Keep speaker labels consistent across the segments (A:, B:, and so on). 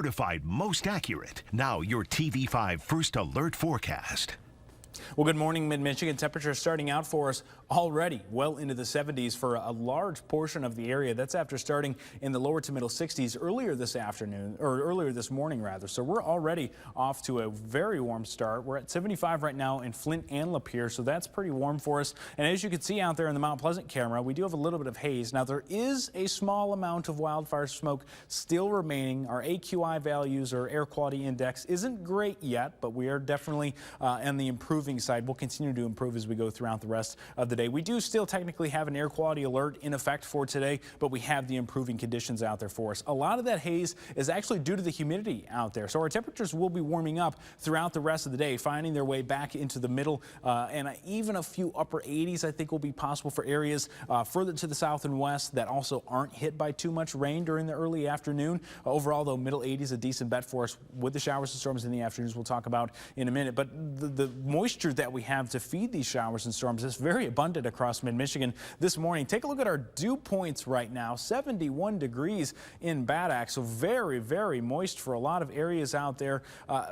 A: certified most accurate. Now your TV5 First Alert forecast.
B: Well, good morning, Mid-Michigan. Temperatures starting out for us already well into the 70s for a large portion of the area. That's after starting in the lower to middle 60s earlier this afternoon, or earlier this morning rather. So we're already off to a very warm start. We're at 75 right now in Flint and Lapeer, so that's pretty warm for us. And as you can see out there in the Mount Pleasant camera, we do have a little bit of haze. Now there is a small amount of wildfire smoke still remaining. Our AQI values, or air quality index, isn't great yet, but we are definitely on the improving side. We'll continue to improve as we go throughout the rest of the day. We do still technically have an air quality alert in effect for today, but we have the improving conditions out there for us. A lot of that haze is actually due to the humidity out there. So our temperatures will be warming up throughout the rest of the day, finding their way back into the middle, and even a few upper 80s I think will be possible for areas further to the south and west that also aren't hit by too much rain during the early afternoon. Overall, though, middle 80s a decent bet for us with the showers and storms in the afternoons we'll talk about in a minute. But the moisture that we have to feed these showers and storms is very abundant across mid-Michigan this morning. Take a look at our dew points right now. 71 degrees in Bad Axe, so very, very moist for a lot of areas out there.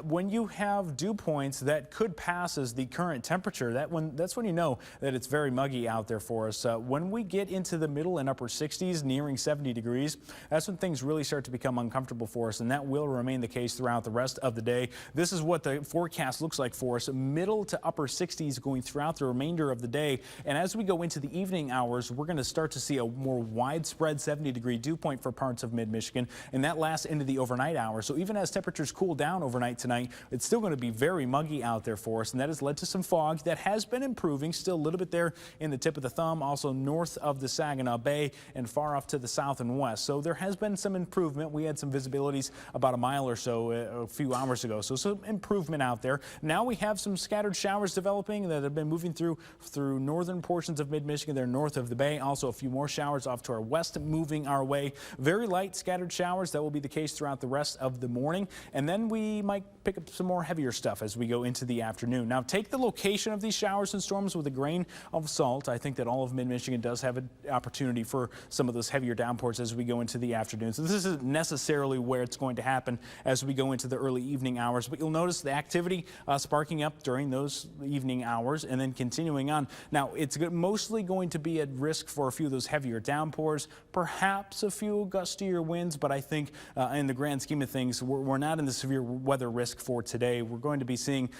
B: When you have dew points that could pass as the current temperature, that's when you know that it's very muggy out there for us. When we get into the middle and upper 60s, nearing 70 degrees, that's when things really start to become uncomfortable for us, and that will remain the case throughout the rest of the day. This is what the forecast looks like for us. Middle to upper 60s going throughout the remainder of the day. And as we go into the evening hours, we're going to start to see a more widespread 70-degree dew point for parts of mid-Michigan, and that lasts into the overnight hours. So even as temperatures cool down overnight tonight, it's still going to be very muggy out there for us, and that has led to some fog that has been improving. Still a little bit there in the tip of the thumb, also north of the Saginaw Bay and far off to the south and west. So there has been some improvement. We had some visibilities about a mile or so a few hours ago, so some improvement out there. Now we have some scattered showers developing that have been moving through northern portions of mid-Michigan. They're north of the bay. Also a few more showers off to our west moving our way. Very light scattered showers. That will be the case throughout the rest of the morning. And then we might pick up some more heavier stuff as we go into the afternoon. Now take the location of these showers and storms with a grain of salt. I think that all of mid-Michigan does have an opportunity for some of those heavier downpours as we go into the afternoon. So this isn't necessarily where it's going to happen as we go into the early evening hours, but you'll notice the activity sparking up during those evening hours and then continuing on. Now it's mostly going to be at risk for a few of those heavier downpours, perhaps a few gustier winds, but I think in the grand scheme of things, we're not in the severe weather risk for today. We're going to be seeing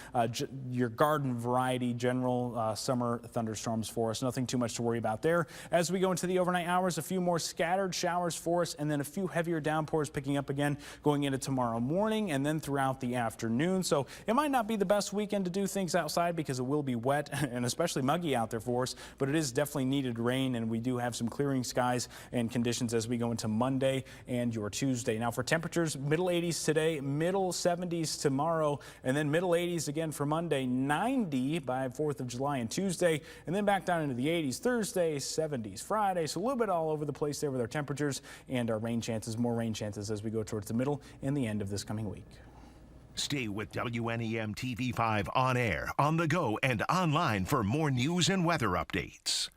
B: your garden variety general summer thunderstorms for us. Nothing too much to worry about there. As we go into the overnight hours, a few more scattered showers for us, and then a few heavier downpours picking up again going into tomorrow morning and then throughout the afternoon. So it might not be the best weekend to do things outside because it will be wet and especially muggy out there for us, but it is definitely needed rain, and we do have some clearing skies and conditions as we go into Monday and your Tuesday. Now for temperatures, middle 80s today, middle 70s tomorrow, and then middle 80s again for Monday, 90 by 4th of July and Tuesday, and then back down into the 80s Thursday, 70s Friday. So a little bit all over the place there with our temperatures and our rain chances, more rain chances as we go towards the middle and the end of this coming week.
A: Stay with WNEM TV5 on air, on the go, and online for more news and weather updates.